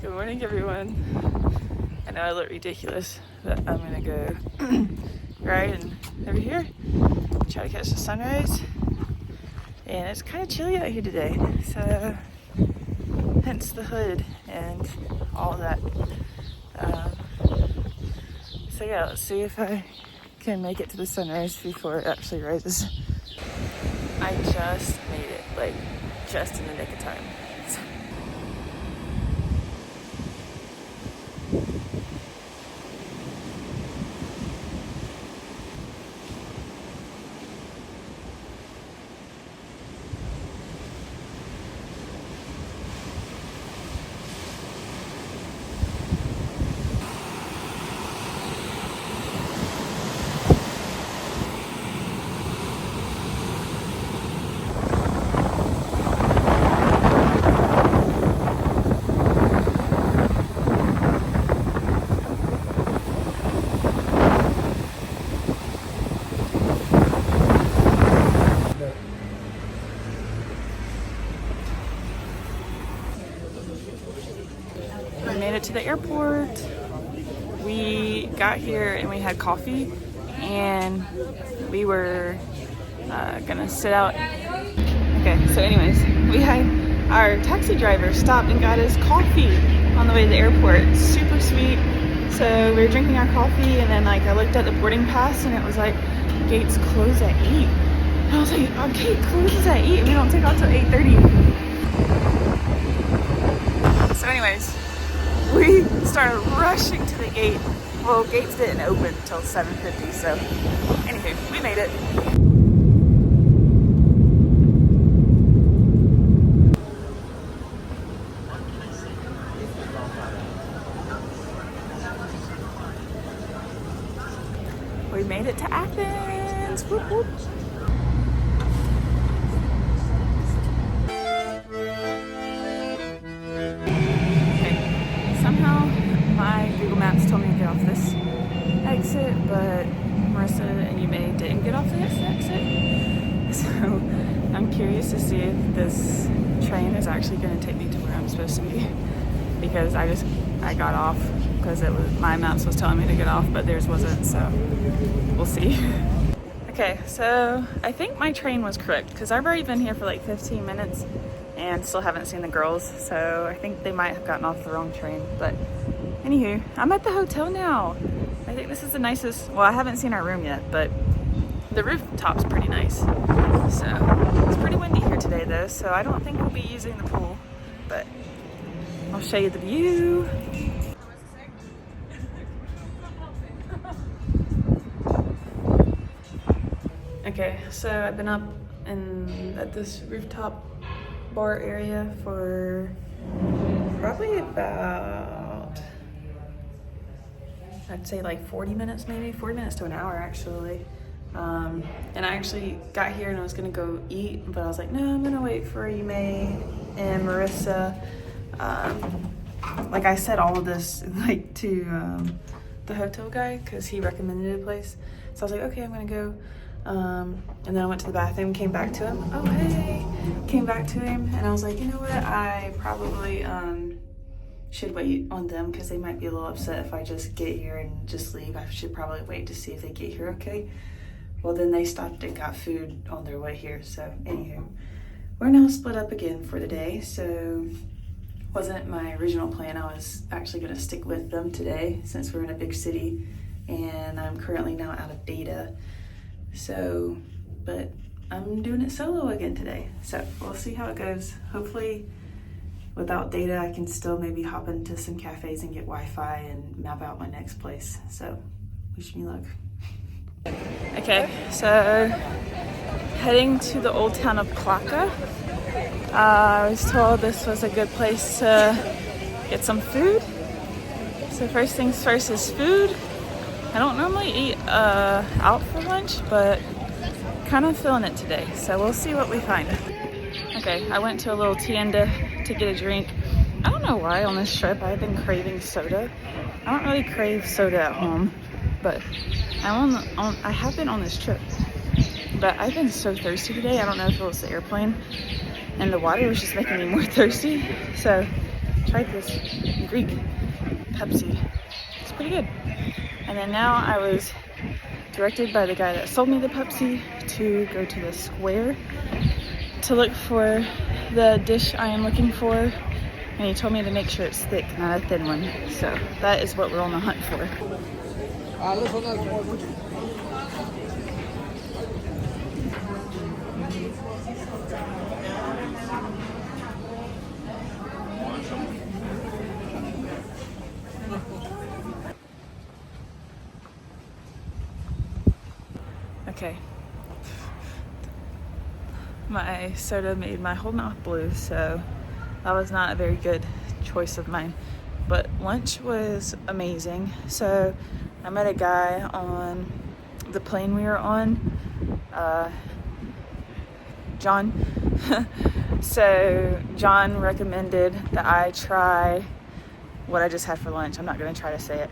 Good morning, everyone. I know I look ridiculous, but I'm gonna go riding over here, try to catch the sunrise. And it's kind of chilly out here today, so hence the hood and all that. So yeah, let's see if I can make it to the sunrise before it actually rises. I just made it, like just in the nick of time. Made it to the airport. We got here and we had coffee and we were gonna sit out. Okay, so anyways, we had our taxi driver stopped and got us coffee on the way to the airport. Super sweet. So we were drinking our coffee and then like I looked at the boarding pass and it was like gates close at 8. And I was like, our gate closes at 8 and we don't take off till 8:30. So anyways, we started rushing to the gate. Well, gates didn't open until 7:50, so anywho, we made it. We made it to Athens. Whoop, whoop. My Google Maps told me to get off this exit, but Marissa and Yume didn't get off this exit. So I'm curious to see if this train is actually going to take me to where I'm supposed to be. Because I got off because it was my maps was telling me to get off, but theirs wasn't. So we'll see. Okay, so I think my train was correct because I've already been here for like 15 minutes and still haven't seen the girls. So I think they might have gotten off the wrong train, but. Anywho, I'm at the hotel now. I think this is the nicest, well, I haven't seen our room yet, but the rooftop's pretty nice. So, it's pretty windy here today though, so I don't think we'll be using the pool, but I'll show you the view. Okay, so I've been up at this rooftop bar area for probably about, I'd say like 40 minutes maybe, 40 minutes to an hour actually. And I actually got here and I was gonna go eat, but I was like, no, I'm gonna wait for Yume and Marissa. Like I said all of this like to the hotel guy because he recommended a place. So I was like, okay, I'm gonna go. And then I went to the bathroom, came back to him. Oh, hey, came back to him. And I was like, you know what, I probably, should wait on them because they might be a little upset if I just get here and just leave. I should probably wait to see if they get here okay. Well, then they stopped and got food on their way here. So anywho, we're now split up again for the day. So wasn't my original plan. I was actually going to stick with them today since we're in a big city and I'm currently now out of data. So, but I'm doing it solo again today. So we'll see how it goes. Hopefully without data, I can still maybe hop into some cafes and get Wi-Fi and map out my next place. So, wish me luck. Okay, so heading to the old town of Klaka. I was told this was a good place to get some food. So first things first is food. I don't normally eat out for lunch, but kind of feeling it today. So we'll see what we find. Okay, I went to a little tienda to get a drink. I don't know why on this trip I've been craving soda. I don't really crave soda at home, but I have been on this trip. But I've been so thirsty today. I don't know if it was the airplane and the water was just making me more thirsty. So tried this Greek Pepsi. It's pretty good. And then now I was directed by the guy that sold me the Pepsi to go to the square to look for the dish I am looking for. And he told me to make sure it's thick, not a thin one. So that is what we're on the hunt for. Okay. My soda made my whole mouth blue, so that was not a very good choice of mine. But lunch was amazing. So I met a guy on the plane we were on, John. So John recommended that I try what I just had for lunch. I'm not gonna try to say it.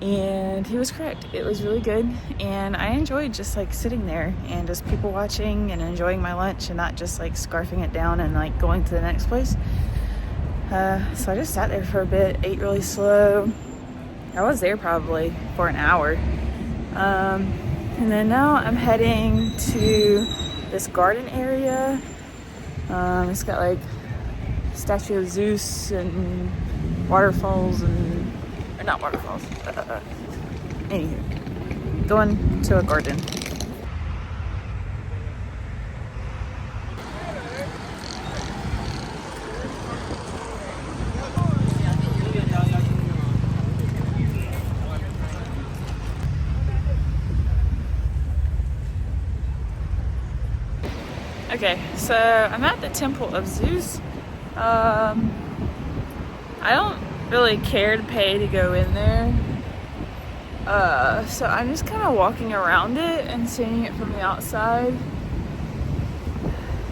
And he was correct. It was really good, and I enjoyed just like sitting there and just people watching and enjoying my lunch and not just like scarfing it down and like going to the next place. So I just sat there for a bit, ate really slow. I was there probably for an hour. And then now I'm heading to this garden area. It's got like statue of Zeus and waterfalls and, or not waterfalls, anywho, going to a garden. Okay, so I'm at the Temple of Zeus. I don't really care to pay to go in there. So I'm just kind of walking around it and seeing it from the outside.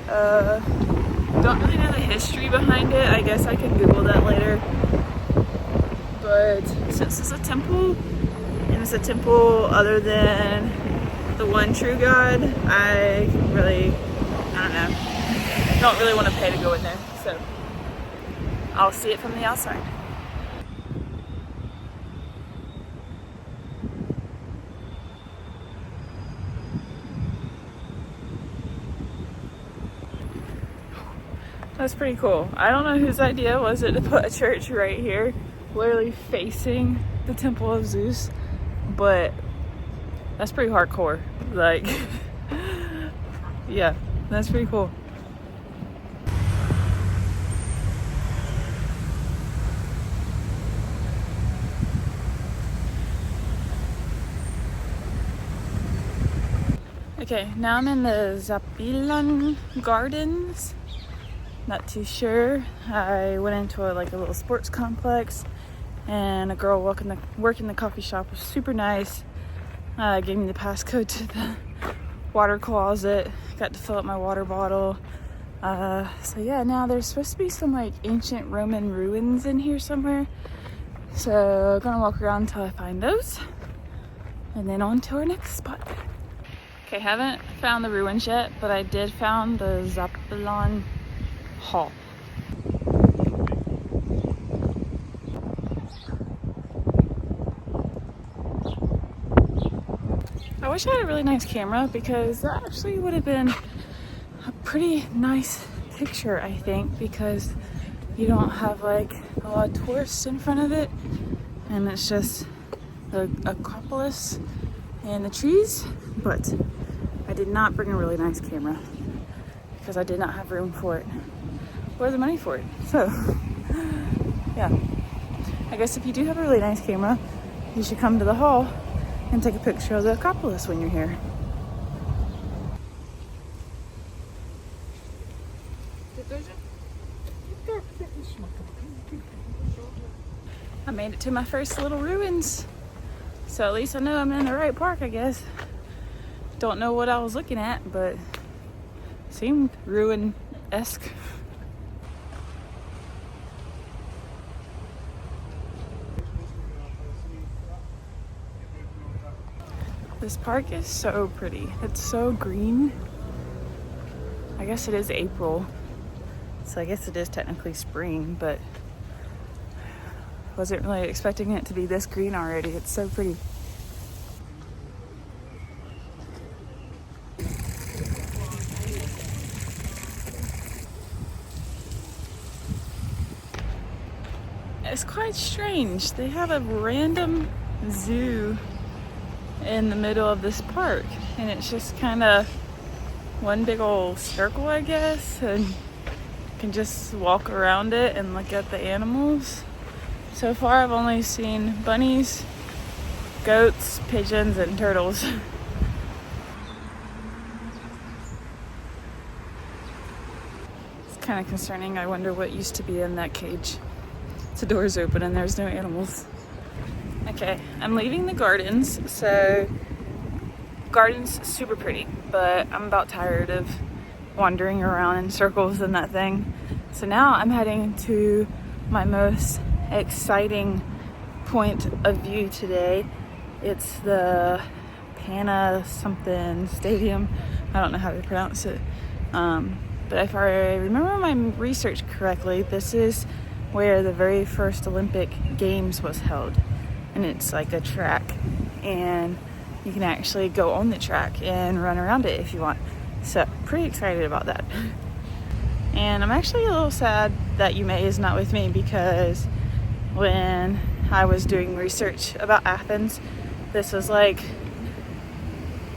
Don't really know the history behind it. I guess I can Google that later. But since it's a temple, and it's a temple other than the one true God, I don't really want to pay to go in there. So I'll see it from the outside. That's pretty cool. I don't know whose idea was it to put a church right here, literally facing the Temple of Zeus, but that's pretty hardcore. Like, yeah, that's pretty cool. Okay, now I'm in the Zapilan Gardens. Not too sure. I went into a little sports complex, and a girl working the coffee shop was super nice. Gave me the passcode to the water closet. Got to fill up my water bottle. So yeah, now there's supposed to be some like ancient Roman ruins in here somewhere. So I'm gonna walk around until I find those, and then on to our next spot. Okay, haven't found the ruins yet, but I did found the Zapilan Hall. I wish I had a really nice camera, because that actually would have been a pretty nice picture, I think, because you don't have like a lot of tourists in front of it, and it's just the Acropolis and the trees. But I did not bring a really nice camera because I did not have room for it or the money for it. So yeah, I guess if you do have a really nice camera, you should come to the hall and take a picture of the Acropolis when you're here. I made it to my first little ruins, so at least I know I'm in the right park, I guess. Don't know what I was looking at, but seemed ruin-esque. This park is so pretty. It's so green. I guess it is April, So I guess it is technically spring, but wasn't really expecting it to be this green already. It's so pretty. It's quite strange. They have a random zoo in the middle of this park, and it's just kind of one big old circle, I guess, and you can just walk around it and look at the animals. So far I've only seen bunnies, goats, pigeons, and turtles. It's kind of concerning. I wonder what used to be in that cage. The door's open and there's no animals. Okay, I'm leaving the gardens. So garden's super pretty, but I'm about tired of wandering around in circles in that thing. So now I'm heading to my most exciting point of view today. It's the Pana something stadium. I don't know how to pronounce it. But if I remember my research correctly, this is where the very first Olympic Games was held. And it's like a track, and you can actually go on the track and run around it if you want. So pretty excited about that. And I'm actually a little sad that Yume is not with me, because when I was doing research about Athens, this was like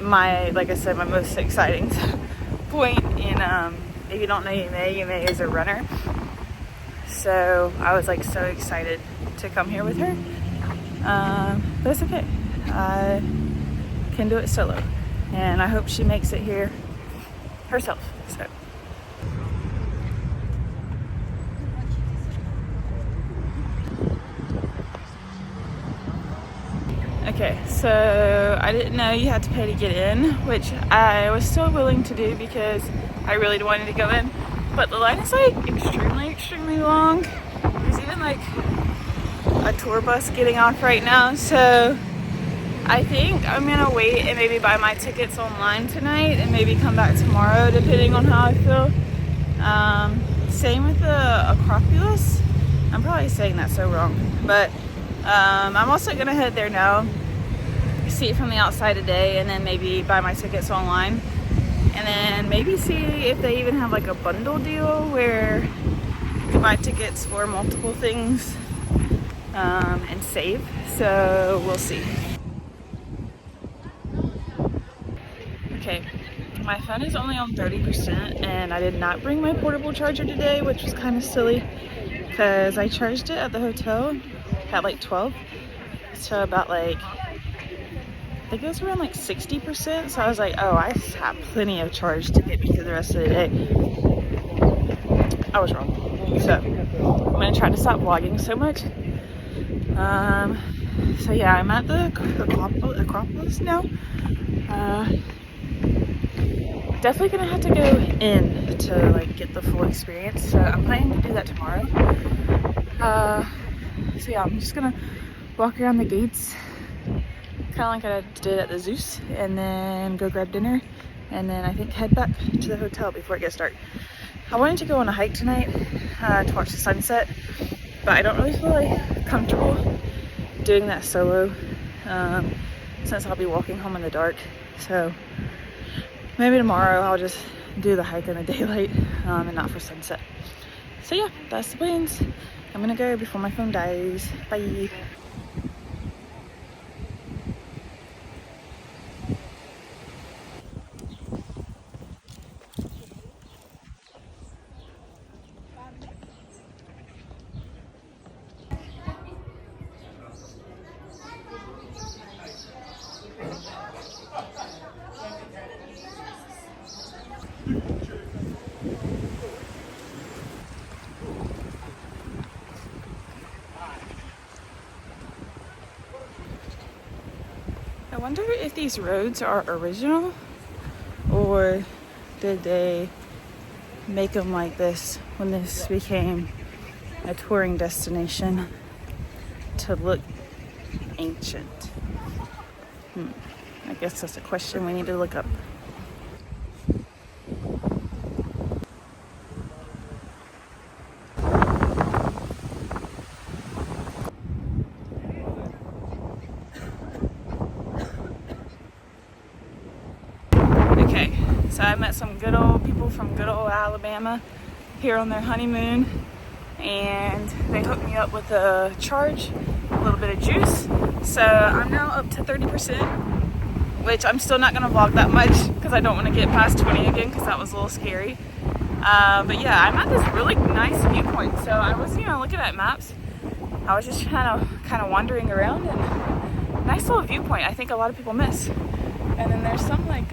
I said, my most exciting point. And if you don't know Yume is a runner. So I was like so excited to come here with her. But it's okay. I can do it solo. And I hope she makes it here herself. So. Okay, so I didn't know you had to pay to get in, which I was still willing to do because I really wanted to go in. But the line is like extremely long. There's even like a tour bus getting off right now. So I think I'm gonna wait and maybe buy my tickets online tonight and maybe come back tomorrow depending on how I feel. Same with the Acropolis. I'm probably saying that so wrong. But I'm also gonna head there now, see it from the outside today, and then maybe buy my tickets online. And then maybe see if they even have like a bundle deal where you can buy tickets for multiple things and save. So we'll see. Okay, my phone is only on 30% and I did not bring my portable charger today, which was kind of silly because I charged it at the hotel at like 12. So about like, I think it was around like 60%. So I was like, oh, I have plenty of charge to get me through the rest of the day. I was wrong. So I'm gonna try to stop vlogging so much. So yeah, I'm at the Acropolis now. Definitely gonna have to go in to like get the full experience. So I'm planning to do that tomorrow. So yeah, I'm just gonna walk around the gates, kind of like I did at the Zeus, and then go grab dinner, and then I think head back to the hotel before it gets dark. I wanted to go on a hike tonight to watch the sunset, but I don't really feel like comfortable doing that solo since I'll be walking home in the dark. So maybe tomorrow I'll just do the hike in the daylight and not for sunset. So yeah, that's the plans. I'm gonna go before my phone dies. Bye. I wonder if these roads are original or did they make them like this when this became a touring destination to look ancient. I guess that's a question we need to look up. So I met some good old people from good old Alabama here on their honeymoon, and they hooked me up with a charge, a little bit of juice. So I'm now up to 30%, which I'm still not gonna vlog that much because I don't want to get past 20 again because that was a little scary. But yeah, I'm at this really nice viewpoint. So I was, looking at maps. I was just kind of wandering around, and nice little viewpoint. I think a lot of people miss. And then there's some like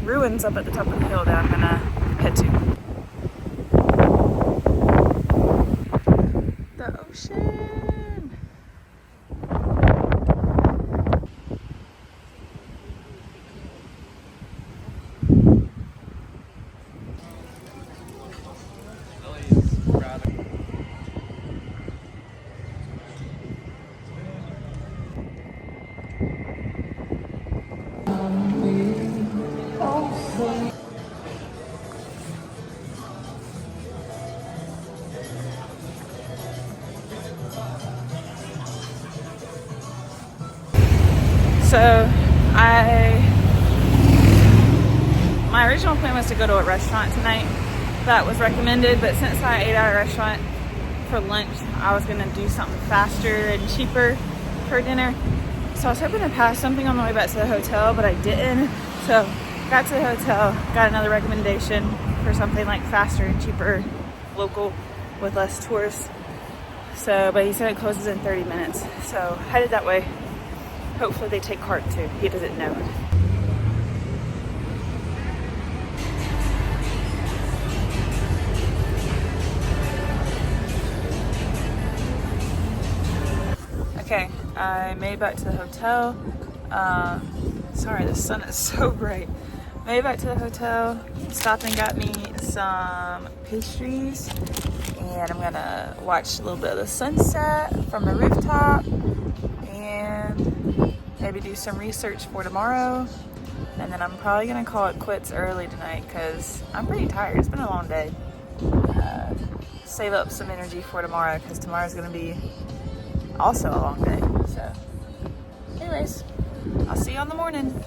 ruins up at the top of the hill that I'm gonna head to. The ocean. So my original plan was to go to a restaurant tonight that was recommended, but since I ate at a restaurant for lunch, I was gonna do something faster and cheaper for dinner. So I was hoping to pass something on the way back to the hotel, but I didn't. So got to the hotel, got another recommendation for something like faster and cheaper, local, with less tourists. So, but he said it closes in 30 minutes. So headed that way. Hopefully they take cart too. He doesn't know. Okay, I made it back to the hotel. Sorry, the sun is so bright. Made it back to the hotel, stopped and got me some pastries, and I'm gonna watch a little bit of the sunset from the rooftop, and maybe do some research for tomorrow. And then I'm probably gonna call it quits early tonight because I'm pretty tired. It's been a long day. Save up some energy for tomorrow because tomorrow's gonna be also a long day. So anyways, I'll see you in the morning.